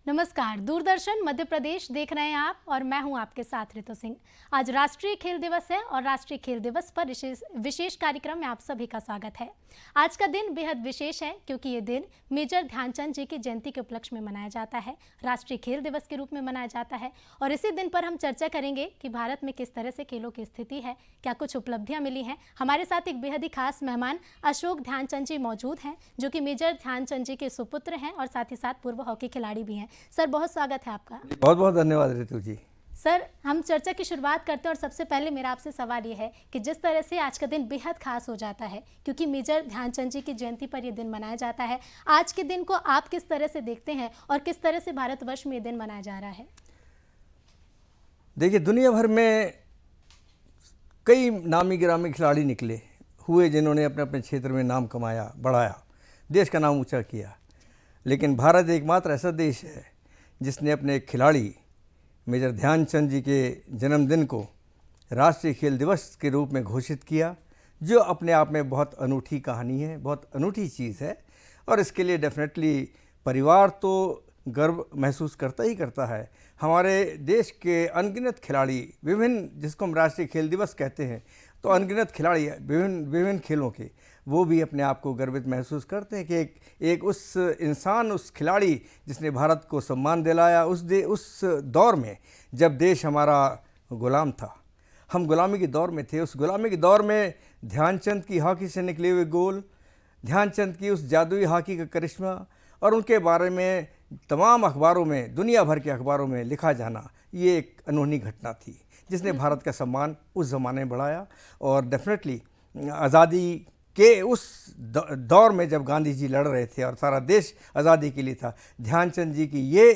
नमस्कार, दूरदर्शन मध्य प्रदेश देख रहे हैं आप और मैं हूं आपके साथ ऋतु सिंह। आज राष्ट्रीय खेल दिवस है और राष्ट्रीय खेल दिवस पर विशेष कार्यक्रम में आप सभी का स्वागत है। आज का दिन बेहद विशेष है क्योंकि ये दिन मेजर ध्यानचंद जी की जयंती के उपलक्ष्य में मनाया जाता है, राष्ट्रीय खेल दिवस के रूप में मनाया जाता है। और इसी दिन पर हम चर्चा करेंगे कि भारत में किस तरह से खेलों की स्थिति है, क्या कुछ उपलब्धियाँ मिली हैं। हमारे साथ एक बेहद ही खास मेहमान अशोक ध्यानचंद जी मौजूद हैं, जो कि मेजर ध्यानचंद जी के सुपुत्र हैं और साथ ही साथ पूर्व हॉकी खिलाड़ी भी हैं। सर, बहुत स्वागत है आपका। बहुत बहुत धन्यवाद ऋतु जी। सर, हम चर्चा की शुरुआत करते हैं और सबसे पहले मेरा आपसे सवाल ये है कि जिस तरह से आज का दिन बेहद खास हो जाता है क्योंकि मेजर ध्यानचंद जी की जयंती पर यह दिन मनाया जाता है, आज के दिन को आप किस तरह से देखते हैं और किस तरह से भारतवर्ष में ये दिन मनाया जा रहा है? देखिए, दुनिया भर में कई नामी गिरामी खिलाड़ी निकले हुए जिन्होंने अपने अपने क्षेत्र में नाम कमाया, बढ़ाया, देश का नाम ऊंचा किया। लेकिन भारत एकमात्र ऐसा देश है जिसने अपने खिलाड़ी मेजर ध्यानचंद जी के जन्मदिन को राष्ट्रीय खेल दिवस के रूप में घोषित किया, जो अपने आप में बहुत अनूठी कहानी है, बहुत अनूठी चीज़ है। और इसके लिए डेफिनेटली परिवार तो गर्व महसूस करता ही करता है। हमारे देश के अनगिनत खिलाड़ी, विभिन्न, जिसको हम राष्ट्रीय खेल दिवस कहते हैं, तो अनगिनत खिलाड़ी विभिन्न खेलों के, वो भी अपने आप को गर्वित महसूस करते हैं कि एक उस इंसान, उस खिलाड़ी जिसने भारत को सम्मान दिलाया उस दौर में जब देश हमारा गुलाम था, हम गुलामी के दौर में थे। उस गुलामी के दौर में ध्यानचंद की हॉकी से निकले हुए गोल, ध्यानचंद की उस जादुई हॉकी का करिश्मा और उनके बारे में तमाम अखबारों में, दुनिया भर के अखबारों में लिखा जाना, ये एक अनोखी घटना थी जिसने भारत का सम्मान उस ज़माने में बढ़ाया। और डेफिनेटली आज़ादी के उस दौर में जब गांधी जी लड़ रहे थे और सारा देश आज़ादी के लिए था, ध्यानचंद जी की ये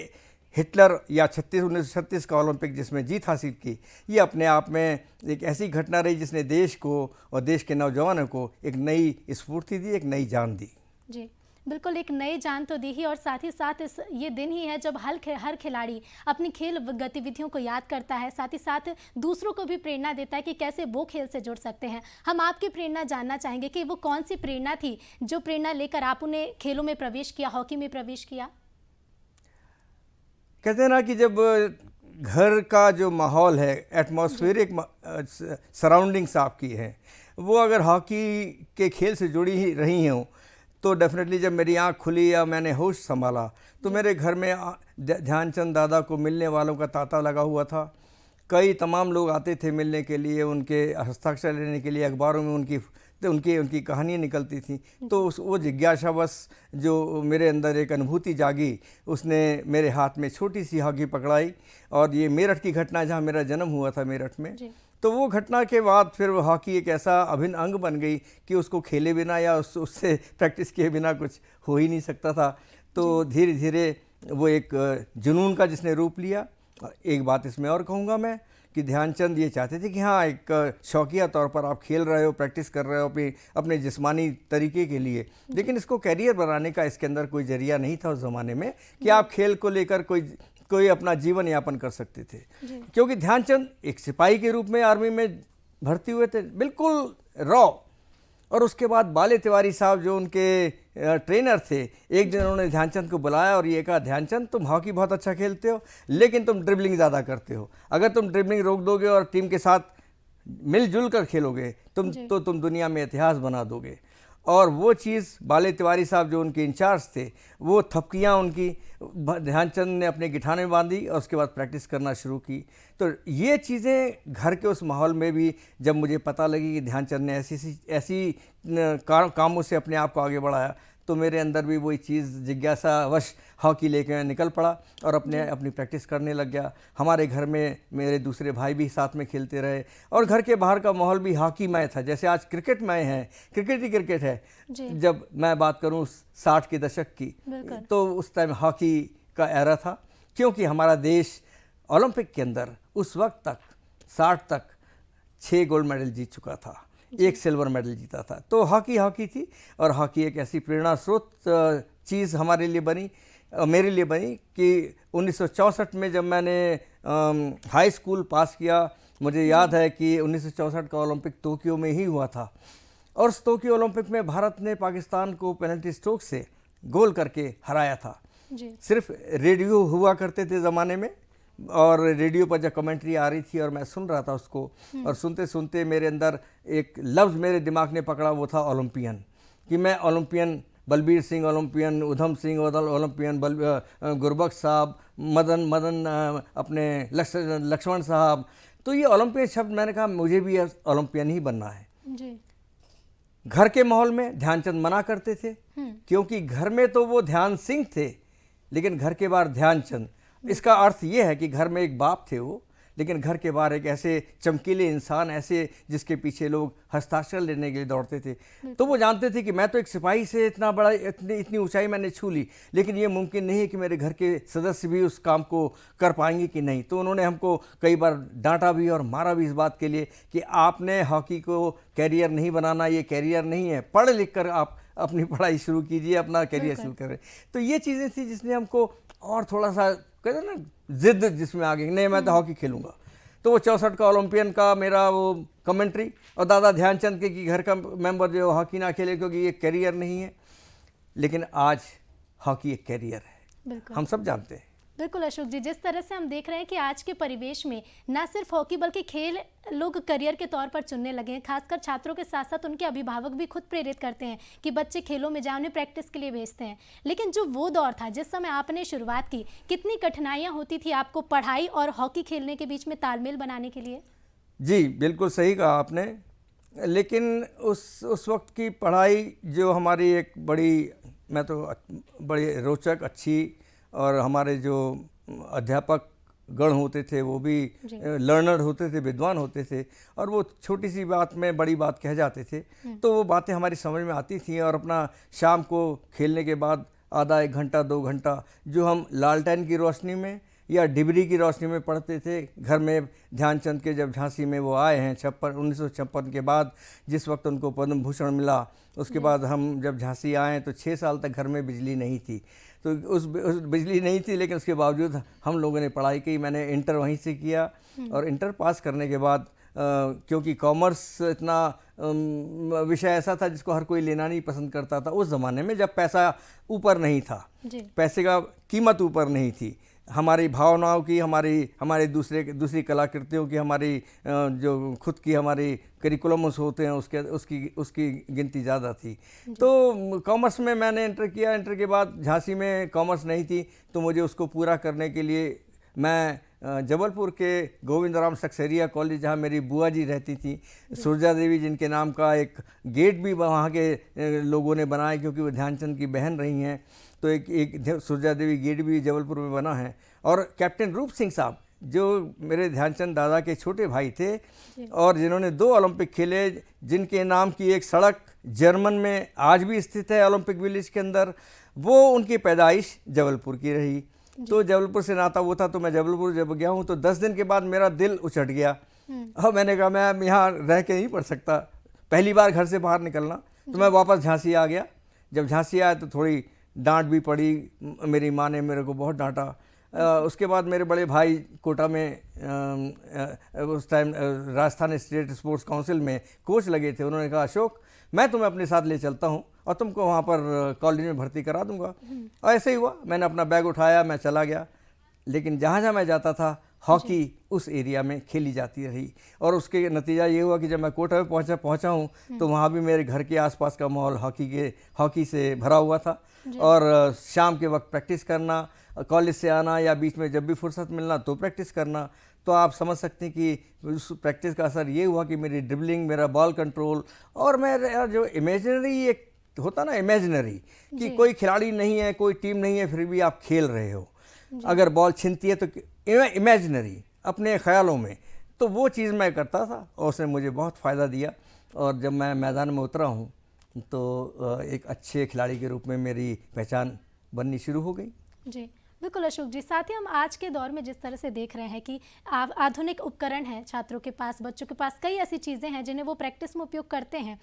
हिटलर या 1936 का ओलंपिक जिसमें जीत हासिल की, ये अपने आप में एक ऐसी घटना रही जिसने देश को और देश के नौजवानों को एक नई स्फूर्ति दी, एक नई जान दी। जी बिल्कुल, एक नई जान तो दी ही और साथ ही साथ ये दिन ही है जब हर खिलाड़ी अपनी खेल गतिविधियों को याद करता है, साथ ही साथ दूसरों को भी प्रेरणा देता है कि कैसे वो खेल से जुड़ सकते हैं। हम आपकी प्रेरणा जानना चाहेंगे कि वो कौन सी प्रेरणा थी जो प्रेरणा लेकर आप उन्हें खेलों में प्रवेश किया, हॉकी में प्रवेश किया? कहते हैं ना कि जब घर का जो माहौल है, एटमॉस्फेरिक सराउंडिंग्स आपकी हैं, वो अगर हॉकी के खेल से जुड़ी ही रही हों, तो डेफिनेटली जब मेरी आँख खुली या मैंने होश संभाला तो मेरे घर में ध्यानचंद दादा को मिलने वालों का तांता लगा हुआ था। कई तमाम लोग आते थे मिलने के लिए, उनके हस्ताक्षर लेने के लिए, अखबारों में उनकी कहानियाँ निकलती थी। तो वो जिज्ञासा बस जो मेरे अंदर एक अनुभूति जागी, उसने मेरे हाथ में छोटी सी हॉकी पकड़ाई। और ये मेरठ की घटना, जहाँ मेरा जन्म हुआ था मेरठ में, तो वो घटना के बाद फिर हॉकी एक ऐसा अभिन्न अंग बन गई कि उसको खेले बिना या उससे प्रैक्टिस किए बिना कुछ हो ही नहीं सकता था। तो धीरे धीरे वो एक जुनून का जिसने रूप लिया। एक बात इसमें और कहूँगा मैं कि ध्यानचंद ये चाहते थे कि हाँ, एक शौकिया तौर पर आप खेल रहे हो, प्रैक्टिस कर रहे हो अपने जिस्मानी तरीके के लिए, लेकिन इसको कैरियर बनाने का इसके अंदर कोई जरिया नहीं था उस ज़माने में कि आप खेल को लेकर कोई अपना जीवन यापन कर सकते थे। क्योंकि ध्यानचंद एक सिपाही के रूप में आर्मी में भर्ती हुए थे, बिल्कुल रॉ। और उसके बाद बाले तिवारी साहब जो उनके ट्रेनर थे, एक दिन उन्होंने ध्यानचंद को बुलाया और ये कहा, ध्यानचंद तुम हॉकी बहुत अच्छा खेलते हो लेकिन तुम ड्रिबलिंग ज़्यादा करते हो। अगर तुम ड्रिबलिंग रोक दोगे और टीम के साथ मिलजुल कर खेलोगे तो तुम दुनिया में इतिहास बना दोगे। और वो चीज़ बाले तिवारी साहब जो उनके इंचार्ज थे, वो थपकियाँ उनकी ध्यानचंद ने अपने गिठाने में बांधी और उसके बाद प्रैक्टिस करना शुरू की। तो ये चीज़ें घर के उस माहौल में भी जब मुझे पता लगी कि ध्यानचंद ने ऐसी कामों से अपने आप को आगे बढ़ाया, तो मेरे अंदर भी वही चीज़ जिज्ञासावश हॉकी लेकर निकल पड़ा और अपनी प्रैक्टिस करने लग गया। हमारे घर में मेरे दूसरे भाई भी साथ में खेलते रहे और घर के बाहर का माहौल भी हॉकीमय था। जैसे आज क्रिकेटमय है, क्रिकेट ही क्रिकेट है। जब मैं बात करूं 60 के दशक की, तो उस टाइम हॉकी का एरा था, क्योंकि हमारा देश ओलंपिक के अंदर उस वक्त तक 60 तक 6 गोल्ड मेडल जीत चुका था, 1 सिल्वर मेडल जीता था। तो हॉकी थी और हॉकी एक ऐसी प्रेरणा स्रोत चीज़ हमारे लिए बनी, मेरे लिए बनी कि 1964 में जब मैंने हाई स्कूल पास किया मुझे याद है कि 1964 का ओलंपिक टोक्यो में ही हुआ था और उस टोक्यो ओलंपिक में भारत ने पाकिस्तान को पेनल्टी स्ट्रोक से गोल करके हराया था। जी। सिर्फ रेडियो हुआ करते थे ज़माने में और रेडियो पर जब कमेंट्री आ रही थी और मैं सुन रहा था उसको, और सुनते सुनते मेरे अंदर एक लफ्ज़ मेरे दिमाग ने पकड़ा, वो था ओलंपियन, कि मैं Olympian, Balbir Singh Olympian, Udham Singh Olympian, Gurbaksh साहब, मदन अपने लक्ष्मण साहब। तो ये ओलंपियन शब्द, मैंने कहा मुझे भी ओलंपियन ही बनना है। जी। घर के माहौल में ध्यानचंद मना करते थे क्योंकि घर में तो वो ध्यान सिंह थे लेकिन घर के बाहर ध्यानचंद। इसका अर्थ ये है कि घर में एक बाप थे वो, लेकिन घर के बाहर एक ऐसे चमकीले इंसान, ऐसे जिसके पीछे लोग हस्ताक्षर लेने के लिए दौड़ते थे। तो वो जानते थे कि मैं तो एक सिपाही से इतना बड़ा, इतनी ऊंचाई मैंने छू ली, लेकिन ये मुमकिन नहीं है कि मेरे घर के सदस्य भी उस काम को कर पाएंगे कि नहीं। तो उन्होंने हमको कई बार डांटा भी और मारा भी इस बात के लिए कि आपने हॉकी को कैरियर नहीं बनाना, ये कैरियर नहीं है, पढ़ लिख कर आप अपनी पढ़ाई शुरू कीजिए, अपना कैरियर शुरू करें। तो ये चीज़ें थी जिसने हमको और थोड़ा सा कहते हैं ना जिद, जिसमें आगे नहीं मैं तो हॉकी खेलूंगा। तो वो 64 का ओलंपियन का मेरा वो कमेंट्री, और दादा ध्यानचंद के कि घर का मेंबर जो हॉकी ना खेले क्योंकि ये कैरियर नहीं है। लेकिन आज हॉकी एक कैरियर है, हम सब जानते हैं। बिल्कुल अशोक जी, जिस तरह से हम देख रहे हैं कि आज के परिवेश में ना सिर्फ हॉकी बल्कि खेल लोग करियर के तौर पर चुनने लगे हैं। खासकर छात्रों के साथ साथ उनके अभिभावक भी खुद प्रेरित करते हैं कि बच्चे खेलों में जाए, उन्हें प्रैक्टिस के लिए भेजते हैं। लेकिन जो वो दौर था जिस समय आपने शुरुआत की, कितनी कठिनाइयाँ होती थी आपको पढ़ाई और हॉकी खेलने के बीच में तालमेल बनाने के लिए? जी बिल्कुल सही कहा आपने। लेकिन उस वक्त की पढ़ाई जो हमारी एक बड़ी, मैं तो बड़ी रोचक, अच्छी, और हमारे जो अध्यापक गण होते थे वो भी लर्नर होते थे, विद्वान होते थे, और वो छोटी सी बात में बड़ी बात कह जाते थे। तो वो बातें हमारी समझ में आती थी। और अपना शाम को खेलने के बाद आधा 1 घंटा 2 घंटा जो हम लालटेन की रोशनी में या डिबरी की रोशनी में पढ़ते थे घर में, ध्यानचंद के जब झांसी में वो आए हैं 1956 के बाद, जिस वक्त उनको पद्म भूषण मिला, उसके बाद हम जब झांसी आए तो 6 साल तक घर में बिजली नहीं थी। तो उस बिजली नहीं थी, लेकिन उसके बावजूद हम लोगों ने पढ़ाई की। मैंने इंटर वहीं से किया और इंटर पास करने के बाद क्योंकि कॉमर्स इतना विषय ऐसा था जिसको हर कोई लेना नहीं पसंद करता था उस ज़माने में, जब पैसा ऊपर नहीं था, पैसे का कीमत ऊपर नहीं थी। हमारी भावनाओं की, हमारी दूसरी कलाकृतियों की, हमारी जो खुद की हमारी करिकुलम्स होते हैं उसकी गिनती ज़्यादा थी। तो कॉमर्स में मैंने इंटर किया। इंटर के बाद झांसी में कॉमर्स नहीं थी, तो मुझे उसको पूरा करने के लिए मैं जबलपुर के गोविंद राम सक्सेरिया कॉलेज, जहाँ मेरी बुआ जी रहती थी, सुरजा देवी, जिनके नाम का एक गेट भी वहाँ के लोगों ने बनाया क्योंकि वो ध्यानचंद की बहन रही हैं। तो एक सुरजा देवी गेट भी जबलपुर में बना है। और कैप्टन रूप सिंह साहब जो मेरे ध्यानचंद दादा के छोटे भाई थे और जिन्होंने 2 ओलंपिक खेले, जिनके नाम की एक सड़क जर्मन में आज भी स्थित है ओलंपिक विलेज के अंदर, वो उनकी पैदाइश जबलपुर की रही। तो जबलपुर से नाता वो था। तो मैं जबलपुर जब गया हूँ तो 10 दिन के बाद मेरा दिल उचट गया और मैंने कहा मैं यहाँ रह के नहीं पढ़ सकता, पहली बार घर से बाहर निकलना। तो मैं वापस झांसी आ गया। जब झांसी आया तो थोड़ी डांट भी पड़ी, मेरी माँ ने मेरे को बहुत डांटा। उसके बाद मेरे बड़े भाई कोटा में उस time Rajasthan state sports council में कोच लगे थे। उन्होंने कहा अशोक मैं तुम्हें अपने साथ ले चलता हूँ और तुमको वहाँ पर कॉलेज में भर्ती करा दूंगा। और ऐसे ही हुआ, मैंने अपना बैग उठाया, मैं चला गया। लेकिन जहाँ जहाँ मैं जाता था हॉकी उस एरिया में खेली जाती रही और उसके नतीजा ये हुआ कि जब मैं कोटा में पहुँचा हूँ तो वहाँ भी मेरे घर के आसपास का माहौल हॉकी से भरा हुआ था। और शाम के वक्त प्रैक्टिस करना, कॉलेज से आना या बीच में जब भी फुर्सत मिलना तो प्रैक्टिस करना। तो आप समझ सकते हैं कि उस प्रैक्टिस का असर ये हुआ कि मेरी ड्रिबलिंग, मेरा बॉल कंट्रोल और मेरा जो इमेजिनरी एक होता ना, इमेजिनरी कि कोई खिलाड़ी नहीं है, कोई टीम नहीं है, फिर भी आप खेल रहे हो। अगर बॉल छिनती है तो इमेजिनरी, अपने ख्यालों में, तो वो चीज़ मैं करता था और उसने मुझे बहुत फ़ायदा दिया। और जब मैं मैदान में उतरा हूँ तो एक अच्छे खिलाड़ी के रूप में मेरी पहचान बननी शुरू हो गई। जी बिल्कुल अशोक जी, साथ ही हम आज के दौर में जिस तरह से देख रहे हैं कि आधुनिक उपकरण हैं छात्रों के पास, बच्चों के पास, कई ऐसी चीज़ें हैं जिन्हें वो प्रैक्टिस में उपयोग करते हैं।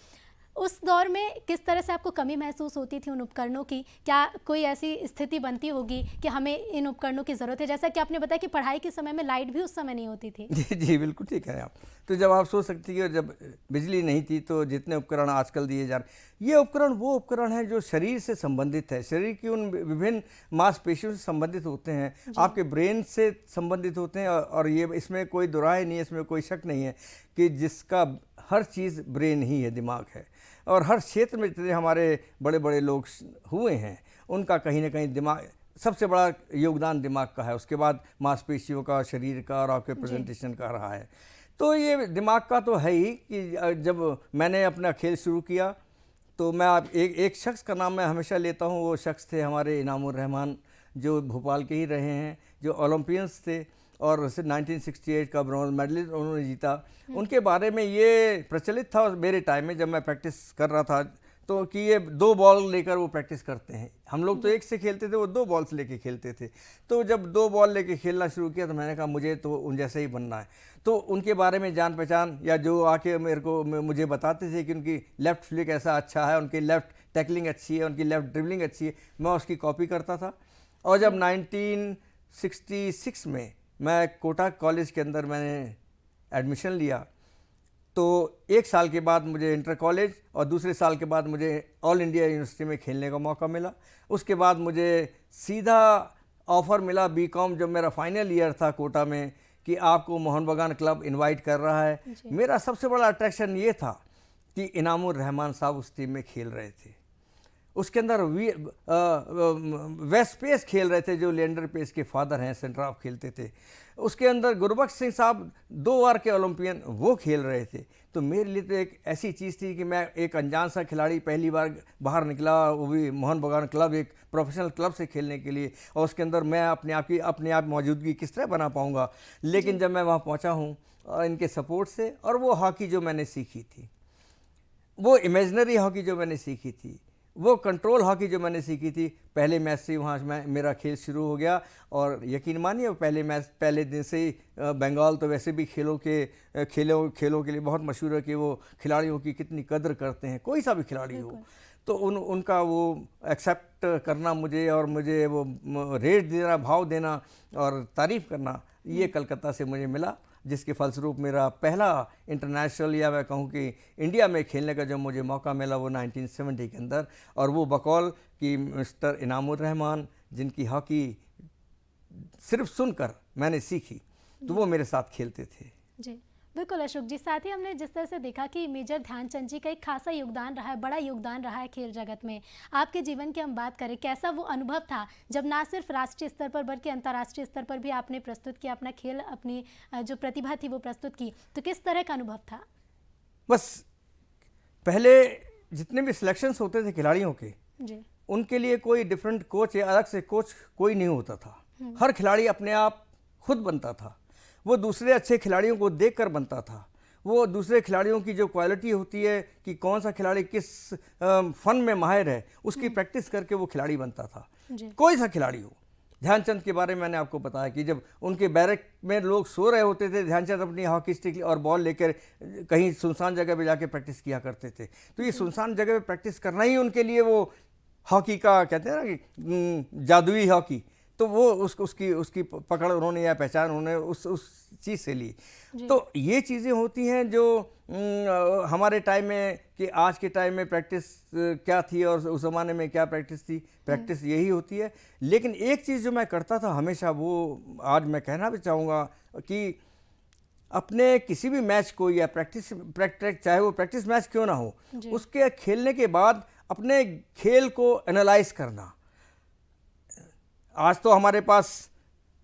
उस दौर में किस तरह से आपको कमी महसूस होती थी उन उपकरणों की? क्या कोई ऐसी स्थिति बनती होगी कि हमें इन उपकरणों की ज़रूरत है? जैसा कि आपने बताया कि पढ़ाई के समय में लाइट भी उस समय नहीं होती थी। जी जी, बिल्कुल ठीक है आप। तो जब आप सोच सकती है जब बिजली नहीं थी तो जितने उपकरण आजकल दिए जा रहे, ये उपकरण वो उपकरण हैं जो शरीर से संबंधित है, शरीर की उन विभिन्न मांसपेशियों से संबंधित होते हैं, आपके ब्रेन से संबंधित होते हैं। और ये इसमें कोई दुराय नहीं है, इसमें कोई शक नहीं है कि जिसका हर चीज़ ब्रेन ही है, दिमाग है। और हर क्षेत्र में जितने हमारे बड़े बड़े लोग हुए हैं उनका कहीं ना कहीं दिमाग, सबसे बड़ा योगदान दिमाग का है, उसके बाद मांसपेशियों का, शरीर का और आपके प्रेजेंटेशन का रहा है। तो ये दिमाग का तो है ही कि जब मैंने अपना खेल शुरू किया तो मैं आप एक शख्स का नाम मैं हमेशा लेता हूँ, वो शख्स थे हमारे इनामुर रहमान, जो भोपाल के ही रहे हैं, जो ओलंपियंस थे और 1968 का ब्रॉन्ज मेडलिस्ट उन्होंने जीता। उनके बारे में ये प्रचलित था मेरे टाइम में जब मैं प्रैक्टिस कर रहा था, तो कि ये 2 बॉल लेकर वो प्रैक्टिस करते हैं। हम लोग तो एक से खेलते थे, वो 2 बॉल्स लेके खेलते थे। तो जब 2 बॉल लेके खेलना शुरू किया तो मैंने कहा मुझे तो उन जैसे ही बनना है। तो उनके बारे में जान पहचान या जो आके मुझे बताते थे कि उनकी लेफ़्ट फ्लिक ऐसा अच्छा है, उनकी लेफ़्ट टैकलिंग अच्छी है, उनकी लेफ़्ट ड्रिबलिंग अच्छी है, मैं उसकी कॉपी करता था। और जब 1966 में मैं कोटा कॉलेज के अंदर मैंने एडमिशन लिया तो 1 साल के बाद मुझे इंटर कॉलेज और दूसरे साल के बाद मुझे ऑल इंडिया यूनिवर्सिटी में खेलने का मौका मिला। उसके बाद मुझे सीधा ऑफ़र मिला बीकॉम, जब मेरा फाइनल ईयर था कोटा में, कि आपको मोहन बागान क्लब इनवाइट कर रहा है। मेरा सबसे बड़ा अट्रैक्शन ये था कि इनामुर रहमान साहब उस टीम में खेल रहे थे। उसके अंदर वेस्ट पेस खेल रहे थे, जो लिएंडर पेस के फादर हैं, सेंटर ऑफ खेलते थे। उसके अंदर गुरबख्श सिंह साहब 2 बार के ओलंपियन, वो खेल रहे थे। तो मेरे लिए तो एक ऐसी चीज़ थी कि मैं एक अनजान सा खिलाड़ी पहली बार बाहर निकला, वो भी मोहन बागान क्लब, एक प्रोफेशनल क्लब से खेलने के लिए, और उसके अंदर मैं अपने आप मौजूदगी किस तरह बना पाऊँगा। लेकिन जब मैं वहाँ पहुँचा हूँ इनके सपोर्ट से, और वो हॉकी जो मैंने सीखी थी, वो इमेजनरी हॉकी जो मैंने सीखी थी, वो कंट्रोल हॉकी जो मैंने सीखी थी, पहले मैच से वहाँ मेरा खेल शुरू हो गया। और यकीन मानिए पहले दिन से ही बंगाल तो वैसे भी खेलों के लिए बहुत मशहूर है कि वो खिलाड़ियों की कितनी कदर करते हैं, कोई सा भी खिलाड़ी हो। तो उनका वो एक्सेप्ट करना मुझे, और मुझे वो रेट देना, भाव देना और तारीफ़ करना, ये कलकत्ता से मुझे मिला, जिसके फलस्वरूप मेरा पहला इंटरनेशनल, या मैं कहूँ कि इंडिया में खेलने का जब मुझे मौका मिला वो 1970 के अंदर, और वो बकौल कि मिस्टर इनामुर रहमान, जिनकी हॉकी सिर्फ सुनकर मैंने सीखी, तो वो मेरे साथ खेलते थे। जी बिल्कुल अशोक जी, साथ ही हमने जिस तरह से देखा कि मेजर ध्यानचंद जी का एक खासा योगदान रहा है, बड़ा योगदान रहा है खेल जगत में। आपके जीवन की हम बात करें, कैसा वो अनुभव था जब ना सिर्फ राष्ट्रीय स्तर पर बल्कि अंतर्राष्ट्रीय स्तर पर भी आपने प्रस्तुत किया अपना खेल, अपनी जो प्रतिभा थी वो प्रस्तुत की, तो किस तरह का अनुभव था? बस पहले जितने भी सिलेक्शंस होते थे खिलाड़ियों के जी, उनके लिए कोई डिफरेंट कोच या अलग से कोच कोई नहीं होता था। हर खिलाड़ी अपने आप खुद बनता था, वो दूसरे अच्छे खिलाड़ियों को देखकर बनता था। वो दूसरे खिलाड़ियों की जो क्वालिटी होती है कि कौन सा खिलाड़ी किस फन में माहिर है, उसकी प्रैक्टिस करके वो खिलाड़ी बनता था, कोई सा खिलाड़ी हो। ध्यानचंद के बारे में मैंने आपको बताया कि जब उनके बैरक में लोग सो रहे होते थे, ध्यानचंद अपनी हॉकी स्टिक और बॉल लेकर कहीं सुनसान जगह पे जाके प्रैक्टिस किया करते थे। तो ये सुनसान जगह पे प्रैक्टिस करना ही उनके लिए वो हॉकी का कहते हैं ना कि जादुई हॉकी, तो वो उसकी पकड़ उन्होंने या पहचान उन्होंने उस चीज़ से ली। तो ये चीज़ें होती हैं जो हमारे टाइम में, कि आज के टाइम में प्रैक्टिस क्या थी और उस ज़माने में क्या प्रैक्टिस थी, प्रैक्टिस यही होती है। लेकिन एक चीज़ जो मैं करता था हमेशा, वो आज मैं कहना भी चाहूँगा कि अपने किसी भी मैच को या प्रैक्टिस चाहे वो प्रैक्टिस मैच क्यों ना हो, उसके खेलने के बाद अपने खेल को एनालाइज करना। आज तो हमारे पास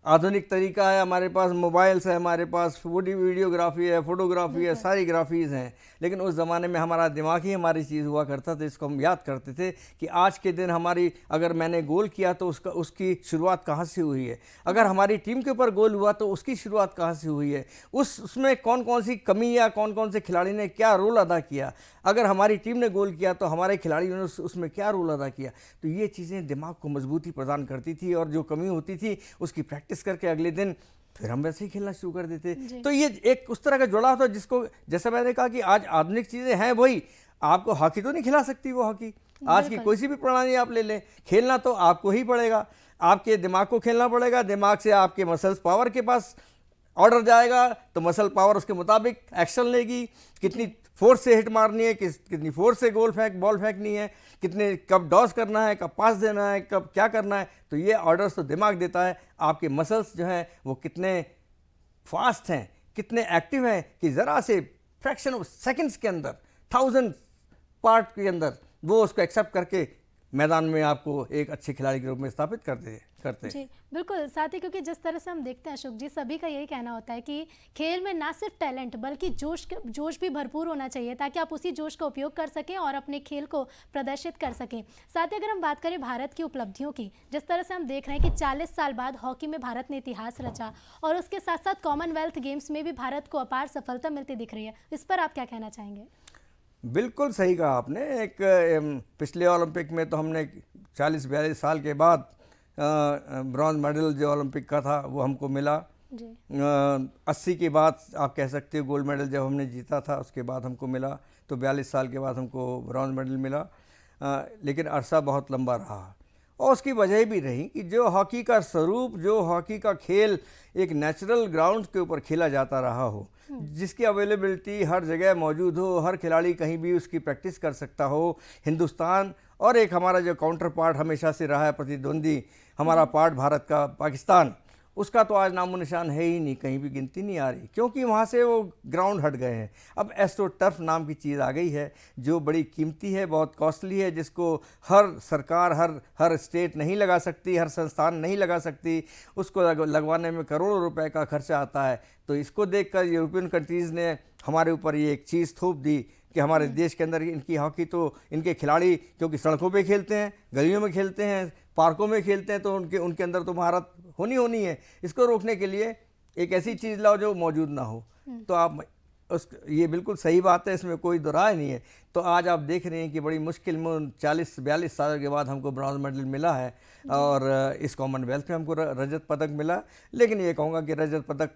आधुनिक तरीका है, हमारे पास मोबाइल्स है, हमारे पास वीडियोग्राफी है, फोटोग्राफी है, सारी ग्राफीज़ हैं। लेकिन उस ज़माने में हमारा दिमाग ही हमारी चीज़ हुआ करता था, इसको हम याद करते थे कि आज के दिन हमारी, अगर मैंने गोल किया तो उसकी शुरुआत कहाँ से हुई है, अगर हमारी टीम के ऊपर गोल हुआ तो उसकी शुरुआत कहाँ से हुई है, उसमें कौन कौन सी कमी या कौन कौन से खिलाड़ी ने क्या रोल अदा किया, अगर हमारी टीम ने गोल किया तो हमारे खिलाड़ियों ने उसमें क्या रोल अदा किया। तो ये चीज़ें दिमाग को मजबूती प्रदान करती थी, और जो कमी होती थी उसकी प्रैक्टिस करके अगले दिन फिर हम वैसे ही खेलना शुरू कर देते। तो ये एक उस तरह का जुड़ाव था जिसको, जैसे मैंने कहा कि आज आधुनिक चीज़ें हैं वही, आपको हॉकी तो नहीं खिला सकती वो हॉकी। आज की कोई सी भी प्रणाली आप ले लें, खेलना तो आपको ही पड़ेगा, आपके दिमाग को खेलना पड़ेगा। दिमाग से आपके मसल्स पावर के पास ऑर्डर जाएगा, तो मसल पावर उसके मुताबिक एक्शन लेगी। कितनी फोर्स से हिट मारनी है, कितनी फोर्स से बॉल फेंकनी है, कितने कब डॉस करना है, कब पास देना है, कब क्या करना है, तो ये ऑर्डर्स तो दिमाग देता है। आपके मसल्स जो हैं वो कितने फास्ट हैं, कितने एक्टिव हैं कि ज़रा से फ्रैक्शन ऑफ सेकंड्स के अंदर, 1000 पार्ट के अंदर वो उसको एक्सेप्ट करके मैदान में आपको एक अच्छे खिलाड़ी के रूप में स्थापित करते हैं। जी बिल्कुल, साथ ही क्योंकि जिस तरह से हम देखते हैं अशोक जी, सभी का यही कहना होता है कि खेल में ना सिर्फ टैलेंट बल्कि जोश भी भरपूर होना चाहिए, ताकि आप उसी जोश का उपयोग कर सकें और अपने खेल को प्रदर्शित कर सकें। साथ ही अगर हम बात करें भारत की उपलब्धियों की, जिस तरह से हम देख रहे हैं कि 40 साल बाद हॉकी में भारत ने इतिहास रचा और उसके साथ साथ कॉमनवेल्थ गेम्स में भी भारत को अपार सफलता मिलती दिख रही है, इस पर आप क्या कहना चाहेंगे? बिल्कुल सही कहा आपने। एक पिछले ओलंपिक में तो हमने 40-42 साल के बाद ब्रॉन्ज मेडल जो ओलंपिक का था वो हमको मिला। 80 के बाद आप कह सकते हो गोल्ड मेडल जब हमने जीता था उसके बाद हमको मिला, तो 42 साल के बाद हमको ब्रॉन्ज मेडल मिला। लेकिन अरसा बहुत लंबा रहा और उसकी वजह भी रही कि जो हॉकी का स्वरूप, जो हॉकी का खेल एक नेचुरल ग्राउंड के ऊपर खेला जाता रहा हो, जिसकी अवेलेबिलिटी हर जगह मौजूद हो, हर खिलाड़ी कहीं भी उसकी प्रैक्टिस कर सकता हो। हिंदुस्तान और एक हमारा जो काउंटर पार्ट हमेशा से रहा है प्रतिद्वंदी, हमारा पार्ट भारत का पाकिस्तान, उसका तो आज नामो निशान है ही नहीं, कहीं भी गिनती नहीं आ रही, क्योंकि वहाँ से वो ग्राउंड हट गए हैं। अब एस्ट्रो टर्फ नाम की चीज़ आ गई है जो बड़ी कीमती है, बहुत कॉस्टली है, जिसको हर सरकार हर स्टेट नहीं लगा सकती, हर संस्थान नहीं लगा सकती। उसको लगवाने में करोड़ों रुपए का खर्चा आता है। तो इसको देखकर यूरोपियन कंट्रीज़ ने हमारे ऊपर ये एक चीज़ थोप दी कि हमारे देश के अंदर इनकी हॉकी, तो इनके खिलाड़ी क्योंकि सड़कों पे खेलते हैं, गलियों में खेलते हैं, पार्कों में खेलते हैं, तो उनके अंदर तो महारत होनी है। इसको रोकने के लिए एक ऐसी चीज़ लाओ जो मौजूद ना हो। तो आप ये बिल्कुल सही बात है, इसमें कोई दो राय नहीं है। तो आज आप देख रहे हैं कि बड़ी मुश्किल में 40-42 साल के बाद हमको ब्रॉन्ज मेडल मिला है और इस कॉमनवेल्थ में हमको रजत पदक मिला। लेकिन ये कहूँगा कि रजत पदक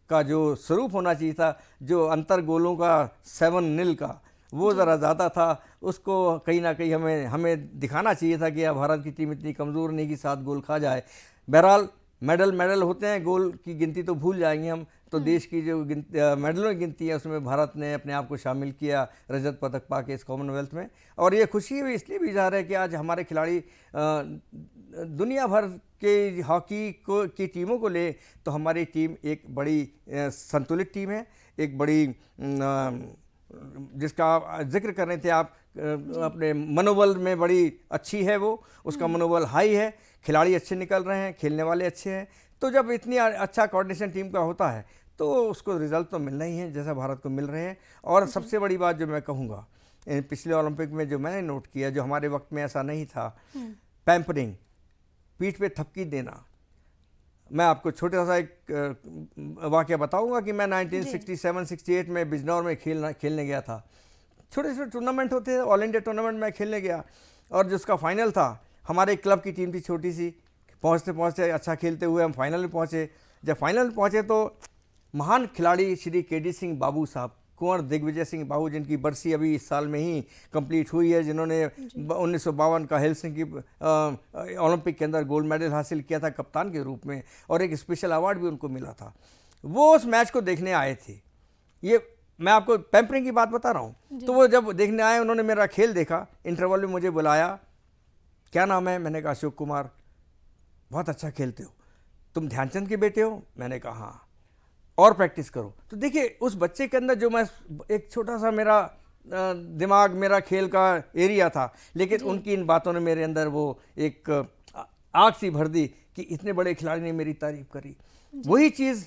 का जो स्वरूप होना चाहिए था, जो अंतर गोलों का 7-0 का, वो ज़रा ज़्यादा था। उसको कहीं ना कहीं हमें दिखाना चाहिए था कि अब भारत की टीम इतनी कमज़ोर नहीं कि 7 गोल खा जाए। बहरहाल मेडल होते हैं, गोल की गिनती तो भूल जाएंगे हम। तो देश की जो मेडलों की गिनती है उसमें भारत ने अपने आप को शामिल किया रजत पदक पाके इस कॉमनवेल्थ में। और ये खुशी भी इसलिए भी ज़ाहिर है कि आज हमारे खिलाड़ी दुनिया भर के हॉकी की टीमों को ले तो हमारी टीम एक बड़ी संतुलित टीम है, एक बड़ी जिसका आप जिक्र कर रहे थे आप, अपने मनोबल में बड़ी अच्छी है, वो उसका मनोबल हाई है, खिलाड़ी अच्छे निकल रहे हैं, खेलने वाले अच्छे हैं। तो जब इतनी अच्छा कोऑर्डिनेशन टीम का होता है तो उसको रिजल्ट तो मिलना ही है, जैसा भारत को मिल रहे हैं। और सबसे बड़ी बात जो मैं कहूँगा, पिछले ओलंपिक में जो मैंने नोट किया, जो हमारे वक्त में ऐसा नहीं था, पैम्परिंग, पीठ पे थपकी देना। मैं आपको छोटा सा एक वाक़या बताऊंगा कि मैं 1967-68 में बिजनौर में खेलने गया था। छोटे छोटे टूर्नामेंट होते हैं, ऑल इंडिया टूर्नामेंट में खेलने गया और जिसका फाइनल था, हमारे क्लब की टीम थी छोटी सी, पहुंचते पहुंचते अच्छा खेलते हुए हम फाइनल में पहुंचे। जब फाइनल में पहुंचे तो महान खिलाड़ी श्री केडी सिंह बाबू साहब, कुंवर दिग्विजय सिंह बाबू, जिनकी बरसी अभी इस साल में ही कंप्लीट हुई है, जिन्होंने 1952 का हेलसिंकी ओलंपिक के अंदर गोल्ड मेडल हासिल किया था कप्तान के रूप में, और एक स्पेशल अवार्ड भी उनको मिला था। वो उस मैच को देखने आए थे। ये मैं आपको पैम्परिंग की बात बता रहा हूँ। तो वो जब देखने आए, उन्होंने मेरा खेल देखा, इंटरवल में मुझे बुलाया, क्या नाम है? मैंने कहा अशोक कुमार। बहुत अच्छा खेलते हो, तुम ध्यानचंद के बेटे हो? मैंने कहा हाँ, और प्रैक्टिस करो। तो देखिए उस बच्चे के अंदर जो मैं एक छोटा सा मेरा दिमाग, मेरा खेल का एरिया था, लेकिन उनकी इन बातों ने मेरे अंदर वो एक आग सी भर दी कि इतने बड़े खिलाड़ी ने मेरी तारीफ करी। वही चीज़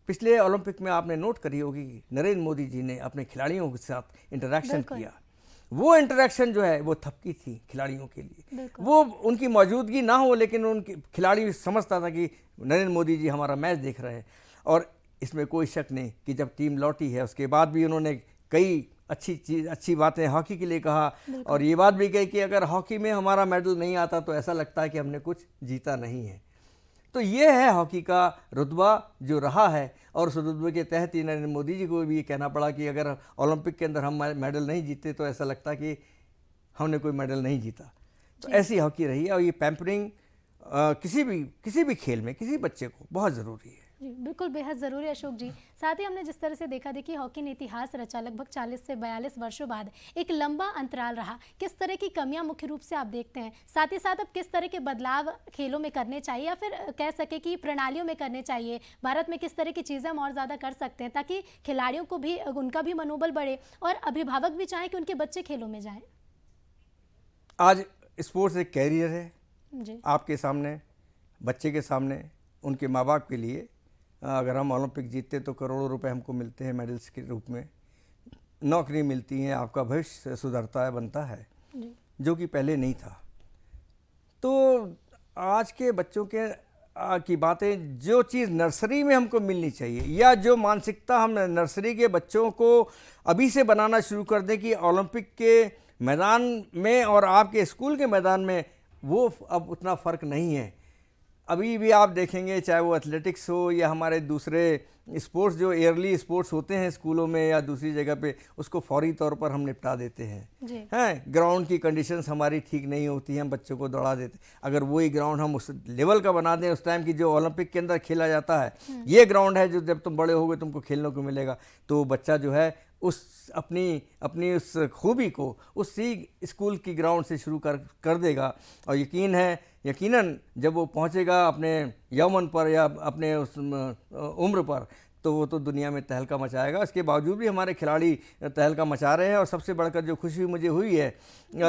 पिछले ओलंपिक में आपने नोट करी होगी, नरेंद्र मोदी जी ने अपने खिलाड़ियों के साथ इंटरेक्शन किया। वो इंटरेक्शन जो है वो थपकी थी खिलाड़ियों के लिए। वो उनकी मौजूदगी ना हो, लेकिन उनके खिलाड़ी समझता था कि नरेंद्र मोदी जी हमारा मैच देख रहे हैं। और इसमें कोई शक नहीं कि जब टीम लौटी है उसके बाद भी उन्होंने कई अच्छी बातें हॉकी के लिए कहा, और ये बात भी कही कि अगर हॉकी में हमारा मेडल नहीं आता तो ऐसा लगता है कि हमने कुछ जीता नहीं है। तो ये है हॉकी का रुतबा जो रहा है, और उस रुतबे के तहत ही नरेंद्र मोदी जी को भी ये कहना पड़ा कि अगर ओलंपिक के अंदर हम मेडल नहीं जीते तो ऐसा लगता कि हमने कोई मेडल नहीं जीता। तो ऐसी हॉकी रही है, और ये पैम्परिंग किसी भी खेल में किसी बच्चे को बहुत ज़रूरी है। जी बिल्कुल, बेहद ज़रूरी है अशोक जी। साथ ही हमने जिस तरह से देखा देखिए हॉकी ने इतिहास रचा, लगभग 40 से 42 वर्षों बाद एक लंबा अंतराल रहा। किस तरह की कमियां मुख्य रूप से आप देखते हैं, साथ ही साथ अब किस तरह के बदलाव खेलों में करने चाहिए, या फिर कह सके कि प्रणालियों में करने चाहिए, भारत में किस तरह की चीज़ें हम और ज़्यादा कर सकते हैं ताकि खिलाड़ियों को भी, उनका भी मनोबल बढ़े और अभिभावक भी चाहें कि उनके बच्चे खेलों में जाएँ। आज स्पोर्ट्स एक कैरियर है जी आपके सामने, बच्चे के सामने, उनके माँ बाप के लिए। अगर हम ओलंपिक जीतते तो करोड़ों रुपए हमको मिलते हैं मेडल्स के रूप में, नौकरी मिलती है, आपका भविष्य सुधरता है, बनता है, जो कि पहले नहीं था। तो आज के बच्चों के की बातें, जो चीज़ नर्सरी में हमको मिलनी चाहिए, या जो मानसिकता हम नर्सरी के बच्चों को अभी से बनाना शुरू कर दें कि ओलंपिक के मैदान में और आपके स्कूल के मैदान में, वो अब उतना फ़र्क नहीं है। अभी भी आप देखेंगे, चाहे वो एथलेटिक्स हो या हमारे दूसरे स्पोर्ट्स, जो ईयरली स्पोर्ट्स होते हैं स्कूलों में या दूसरी जगह पे, उसको फौरी तौर पर हम निपटा देते हैं। ग्राउंड की कंडीशंस हमारी ठीक नहीं होती हैं, हम बच्चों को दौड़ा देते। अगर वही ग्राउंड हम उस लेवल का बना दें उस टाइम की जो ओलंपिक के अंदर खेला जाता है, ये ग्राउंड है जो जब तुम बड़े होगे तुमको खेलने को मिलेगा, तो बच्चा जो है उस अपनी उस खूबी को उसी स्कूल की ग्राउंड से शुरू कर देगा। और यकीनन जब वो पहुंचेगा अपने यौवन पर या अपने उस उम्र पर, तो वो तो दुनिया में तहलका मचाएगा। इसके बावजूद भी हमारे खिलाड़ी तहलका मचा रहे हैं। और सबसे बढ़कर जो खुशी मुझे हुई है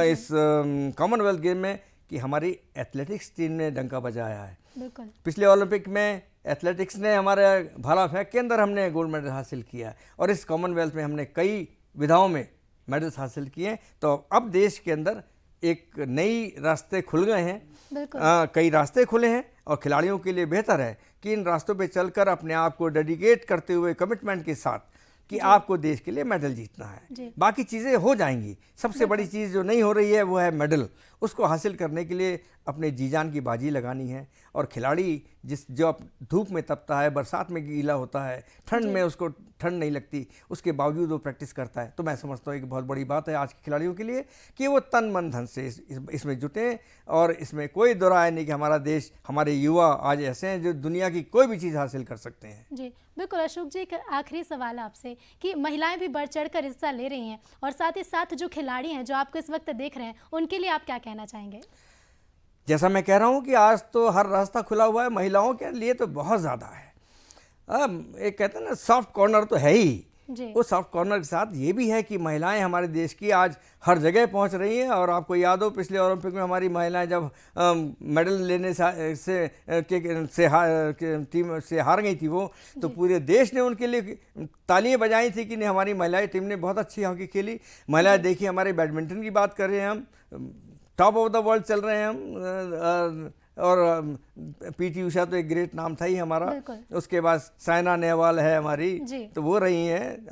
इस कॉमनवेल्थ गेम में, कि हमारी एथलेटिक्स टीम ने डंका बजाया है। बिल्कुल। पिछले ओलंपिक में एथलेटिक्स ने, हमारे भाला फेंक के अंदर हमने गोल्ड मेडल हासिल किया, और इस कॉमनवेल्थ में हमने कई विधाओं में मेडल्स हासिल किए। तो अब देश के अंदर एक नई रास्ते खुल गए हैं, कई रास्ते खुले हैं, और खिलाड़ियों के लिए बेहतर है कि इन रास्तों पे चलकर अपने आप को डेडिकेट करते हुए कमिटमेंट के साथ कि आपको देश के लिए मेडल जीतना है। बाकी चीज़ें हो जाएंगी। सबसे बड़ी चीज़ जो नहीं हो रही है वो है मेडल। उसको हासिल करने के लिए अपने जी जान की बाजी लगानी है। और खिलाड़ी जो धूप में तपता है, बरसात में गीला होता है, ठंड में उसको ठंड नहीं लगती, उसके बावजूद वो प्रैक्टिस करता है। तो मैं समझता हूँ एक बहुत बड़ी बात है आज के खिलाड़ियों के लिए कि वो तन मन धन से इसमें जुटें। और इसमें कोई दो राय नहीं कि हमारा देश, हमारे युवा आज ऐसे हैं जो दुनिया की कोई भी चीज़ हासिल कर सकते हैं। जी बिल्कुल। अशोक जी, एक आखिरी सवाल आपसे कि महिलाएं भी बढ़ चढ़ कर हिस्सा ले रही हैं, और साथ ही साथ जो खिलाड़ी हैं जो आपको इस वक्त देख रहे हैं, उनके लिए आप क्या कहना चाहेंगे? जैसा मैं कह रहा हूँ कि आज तो हर रास्ता खुला हुआ है, महिलाओं के लिए तो बहुत ज़्यादा है। एक कहते हैं ना, सॉफ्ट कॉर्नर तो है ही। वो सॉफ्ट कॉर्नर के साथ ये भी है कि महिलाएं हमारे देश की आज हर जगह पहुंच रही हैं। और आपको याद हो, पिछले ओलंपिक में हमारी महिलाएं जब मेडल लेने टीम से हार गई थी वो, तो पूरे देश ने उनके लिए तालियां बजाई थी कि नहीं, हमारी महिला टीम ने बहुत अच्छी हॉकी खेली। महिलाएं देखिए, हमारे बैडमिंटन की बात कर रहे हैं हम, टॉप ऑफ द वर्ल्ड चल रहे हैं हम। और पीटी उषा तो एक ग्रेट नाम था ही हमारा। उसके बाद साइना नेहवाल है हमारी, तो वो रही हैं।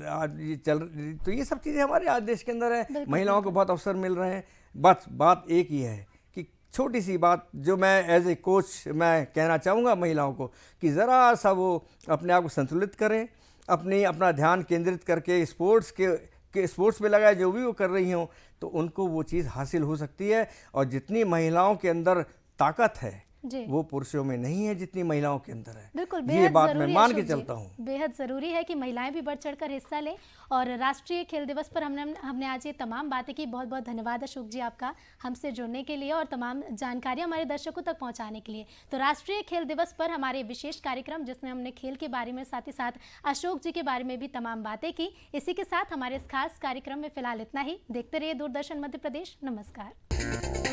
आज ये तो ये सब चीज़ें हमारे आज देश के अंदर है। महिलाओं को बहुत अवसर मिल रहे हैं। बस बात एक ही है कि छोटी सी बात जो मैं एज ए कोच मैं कहना चाहूँगा महिलाओं को, कि ज़रा सा वो अपने आप को संतुलित करें, अपना ध्यान केंद्रित करके स्पोर्ट्स में लगाए, जो भी वो कर रही हों, तो उनको वो चीज़ हासिल हो सकती है। और जितनी महिलाओं के अंदर ताकत है वो पुरुषों में नहीं है जितनी महिलाओं के अंदर है। बिल्कुल, ये बात मैं मान के चलता हूँ। बेहद ज़रूरी है कि महिलाएं भी बढ़ चढ़कर हिस्सा लें। और राष्ट्रीय खेल दिवस पर हमने आज ये तमाम बातें की। बहुत बहुत धन्यवाद अशोक जी आपका हमसे जुड़ने के लिए और तमाम जानकारी हमारे दर्शकों तक पहुँचाने के लिए। तो राष्ट्रीय खेल दिवस पर हमारे विशेष कार्यक्रम, जिसमें हमने खेल के बारे में, साथ ही साथ अशोक जी के बारे में भी तमाम बातें की। इसी के साथ हमारे इस खास कार्यक्रम में फ़िलहाल इतना ही। देखते रहिए दूरदर्शन मध्य प्रदेश। नमस्कार।